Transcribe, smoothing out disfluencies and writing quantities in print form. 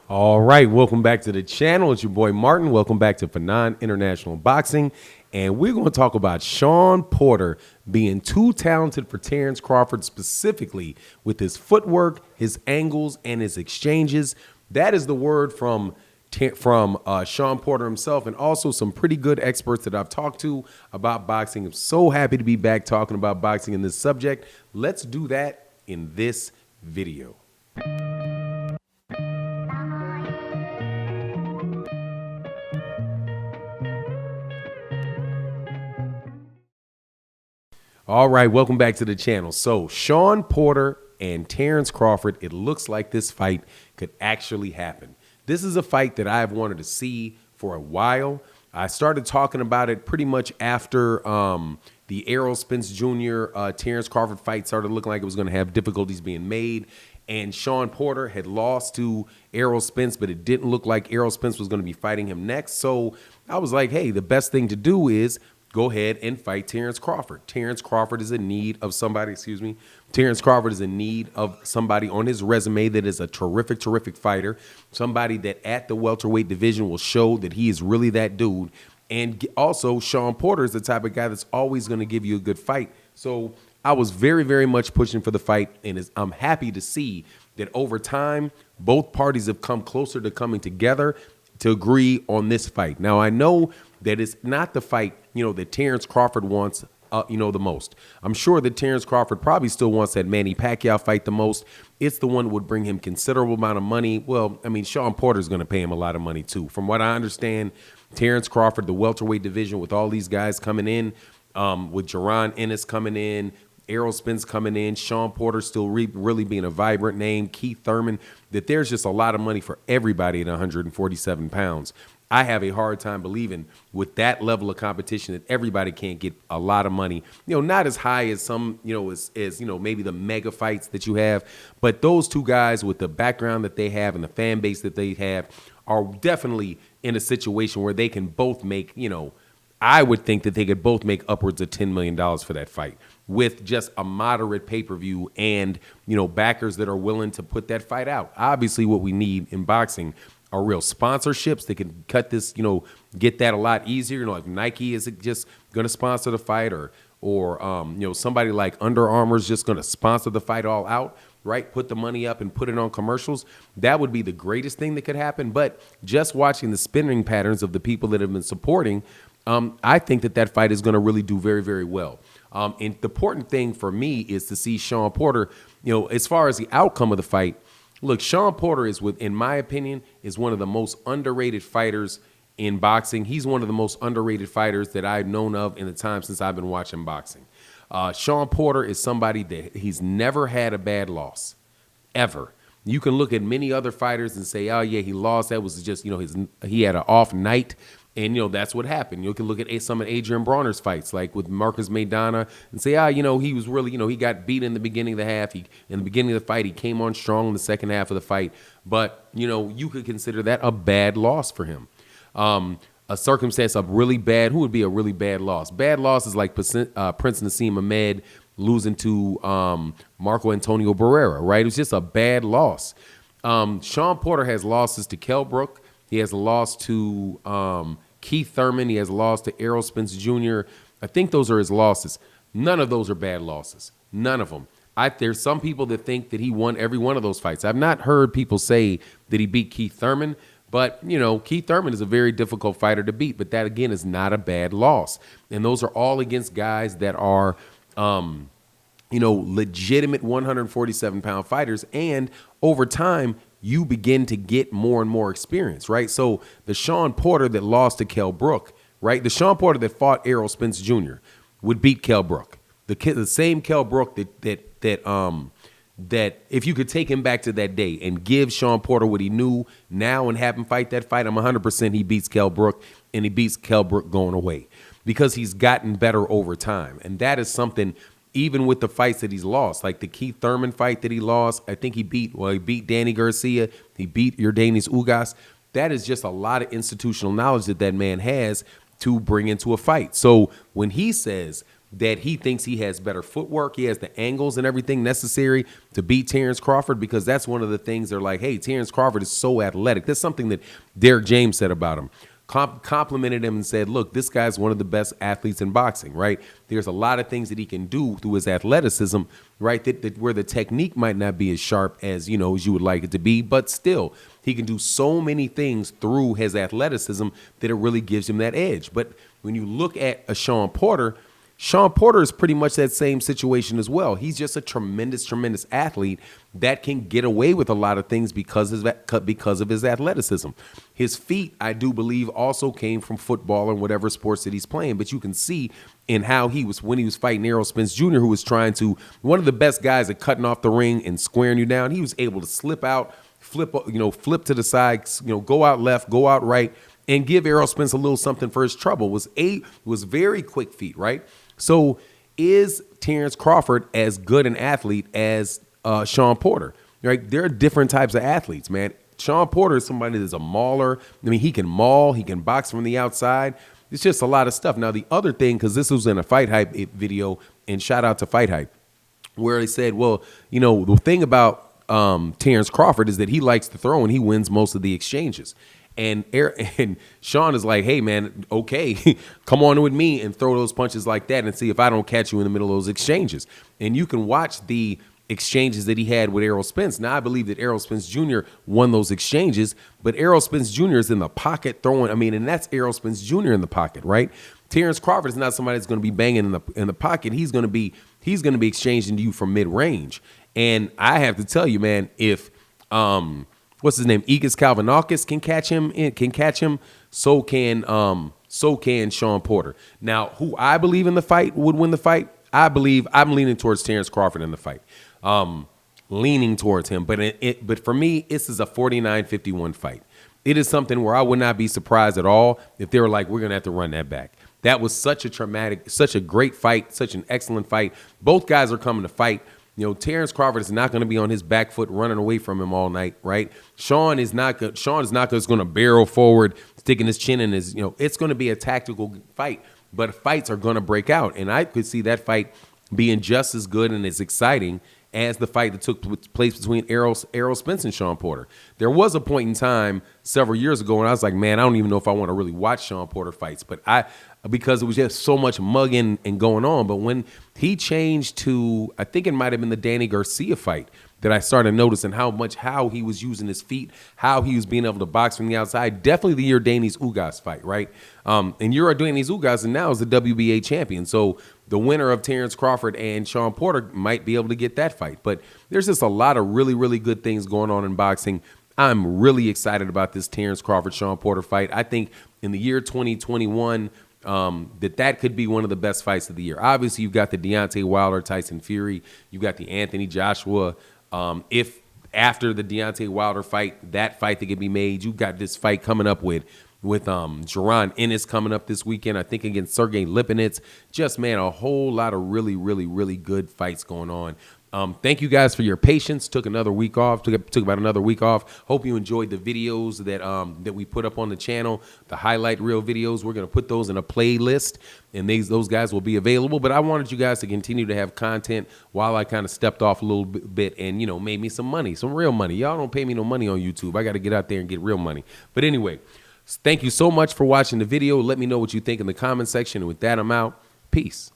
All right, welcome back to the channel. It's your boy Martin. Welcome back to Phenom International Boxing. And we're going to talk about Shawn Porter being too talented for Terence Crawford, specifically with his footwork, his angles, and his exchanges. That is the word from Shawn Porter himself, and also some pretty good experts that I've talked to about boxing. I'm so happy to be back talking about boxing in this subject. Let's do that in this video. All right, welcome back to the channel. So Shawn Porter and Terence Crawford, it looks like this fight could actually happen. This is a fight that I've wanted to see for a while. I started talking about it pretty much after the Errol Spence Jr. Terence Crawford fight started looking like it was going to have difficulties being made. And Shawn Porter had lost to Errol Spence, but it didn't look like Errol Spence was going to be fighting him next. So I was like, hey, the best thing to do is go ahead and fight Terence Crawford. Terence Crawford is in need of somebody, Terence Crawford is in need of somebody on his resume that is a terrific, terrific fighter. Somebody that at the welterweight division will show that he is really that dude. And also, Shawn Porter is the type of guy that's always going to give you a good fight. So I was very, very much pushing for the fight, and I'm happy to see that over time, both parties have come closer to coming together to agree on this fight. Now, I know that it's not the fight, that Terence Crawford wants, the most. I'm sure that Terence Crawford probably still wants that Manny Pacquiao fight the most. It's the one that would bring him considerable amount of money. Well, I mean, Shawn Porter's going to pay him a lot of money too. From what I understand, Terence Crawford, the welterweight division with all these guys coming in, with Jaron Ennis coming in, Errol Spence coming in, Shawn Porter still really being a vibrant name, Keith Thurman, that there's just a lot of money for everybody at 147 pounds. I have a hard time believing with that level of competition that everybody can't get a lot of money. Not as high as some, as maybe the mega fights that you have. But those two guys with the background that they have and the fan base that they have are definitely in a situation where they can both make, I would think that they could both make upwards of $10 million for that fight with just a moderate pay-per-view and, backers that are willing to put that fight out. Obviously, what we need in boxing are real sponsorships that can cut this, get that a lot easier. Like Nike is just going to sponsor the fight, or somebody like Under Armour is just going to sponsor the fight all out, right? Put the money up and put it on commercials. That would be the greatest thing that could happen. But just watching the spending patterns of the people that have been supporting, I think that fight is going to really do very, very well. And the important thing for me is to see Shawn Porter, as far as the outcome of the fight. Look, Shawn Porter in my opinion, is one of the most underrated fighters in boxing. He's one of the most underrated fighters that I've known of in the time since I've been watching boxing. Shawn Porter is somebody that he's never had a bad loss, ever. You can look at many other fighters and say, oh, yeah, he lost. That was just, he had an off night. And, that's what happened. You can look at some of Adrian Bronner's fights, like with Marcus Maidana, and say, he was really, he got beat in the beginning of the half. In the beginning of the fight, he came on strong in the second half of the fight. But, you could consider that a bad loss for him. A circumstance of really bad, who would be a really bad loss? Bad loss is like Prince Nassim Ahmed losing to Marco Antonio Barrera, right? It was just a bad loss. Shawn Porter has losses to Kell Brook. He has a loss to Keith Thurman. He has lost to Errol Spence Jr. I think those are his losses. None of those are bad losses. None of them. There's some people that think that he won every one of those fights. I've not heard people say that he beat Keith Thurman, but, Keith Thurman is a very difficult fighter to beat, but that, again, is not a bad loss. And those are all against guys that are, legitimate 147-pound fighters, and over time, you begin to get more and more experience, right? So the Shawn Porter that lost to Kell Brook, right? The Shawn Porter that fought Errol Spence Jr. would beat Kell Brook. The same Kell Brook that if you could take him back to that day and give Shawn Porter what he knew now and have him fight that fight, I'm 100% he beats Kell Brook, and he beats Kell Brook going away because he's gotten better over time. And that is something, even with the fights that he's lost, like the Keith Thurman fight that he lost, I think he beat Danny Garcia, he beat Yordanis Ugas. That is just a lot of institutional knowledge that man has to bring into a fight. So when he says that he thinks he has better footwork. He has the angles and everything necessary to beat Terence Crawford, because that's one of the things they're like, hey, Terence Crawford is so athletic. That's something that Derek James said about him. Complimented him and said, look, this guy's one of the best athletes in boxing, right? There's a lot of things that he can do through his athleticism, right? That where the technique might not be as sharp as, you know, as you would like it to be, but still he can do so many things through his athleticism that it really gives him that edge. But when you look at a Shawn Porter is pretty much that same situation as well. He's just a tremendous, tremendous athlete that can get away with a lot of things because of his athleticism. His feet, I do believe, also came from football and whatever sports that he's playing. But you can see in how he was when he was fighting Errol Spence Jr., who was trying to, one of the best guys at cutting off the ring and squaring you down. He was able to slip out, flip to the side, go out left, go out right, and give Errol Spence a little something for his trouble. Was very quick feet, right? So is Terence Crawford as good an athlete as Shawn Porter? Right? There are different types of athletes, man. Shawn Porter is somebody that's a mauler. I mean, he can maul, he can box from the outside. It's just a lot of stuff. Now, the other thing, because this was in a Fight Hype video, and shout out to Fight Hype, where he said, well, the thing about Terence Crawford is that he likes to throw and he wins most of the exchanges. And Shawn is like, hey, man, okay, come on with me and throw those punches like that and see if I don't catch you in the middle of those exchanges. And you can watch the exchanges that he had with Errol Spence. Now, I believe that Errol Spence Jr. won those exchanges, but Errol Spence Jr. is in the pocket throwing. I mean, and that's Errol Spence Jr. in the pocket, right? Terence Crawford is not somebody that's going to be banging in the pocket. He's going to be exchanging to you from mid range. And I have to tell you, man, if what's his name? Egis Kalvanakis can catch him. So can Shawn Porter. Now, who I believe in the fight would win the fight? I'm leaning towards Terence Crawford in the fight. Leaning towards him. But for me, this is a 49-51 fight. It is something where I would not be surprised at all if they were like, we're going to have to run that back. That was such a great fight, such an excellent fight. Both guys are coming to fight. Terence Crawford is not going to be on his back foot running away from him all night, right? Shawn is not just going to barrel forward, sticking his chin in his, it's going to be a tactical fight, but fights are going to break out. And I could see that fight being just as good and as exciting as the fight that took place between Errol Spence and Shawn Porter. There was a point in time several years ago when I was like, man, I don't even know if I want to really watch Shawn Porter fights, because it was just so much mugging and going on. But when he changed to, I think it might have been the Danny Garcia fight, that I started noticing how he was using his feet, how he was being able to box from the outside. Definitely the Yordenis Ugas fight, right? And Yordenis Ugas and now is the WBA champion. So the winner of Terence Crawford and Shawn Porter might be able to get that fight. But there's just a lot of really, really good things going on in boxing. I'm really excited about this Terence Crawford-Shawn Porter fight. I think in the year 2021, that could be one of the best fights of the year. Obviously, you've got the Deontay Wilder, Tyson Fury. You've got the Anthony Joshua. If after the Deontay Wilder fight, that fight that could be made, you've got this fight coming up with Jaron Ennis coming up this weekend, I think against Sergey Lipinets. Just, man, a whole lot of really, really, really good fights going on. Thank you guys for your patience. Took another week off. Took about another week off. Hope you enjoyed the videos that we put up on the channel, the highlight reel videos. We're gonna put those in a playlist, and those guys will be available. But I wanted you guys to continue to have content while I kind of stepped off a little bit and made me some money, some real money. Y'all don't pay me no money on YouTube. I got to get out there and get real money. But anyway, thank you so much for watching the video. Let me know what you think in the comment section. And with that, I'm out. Peace.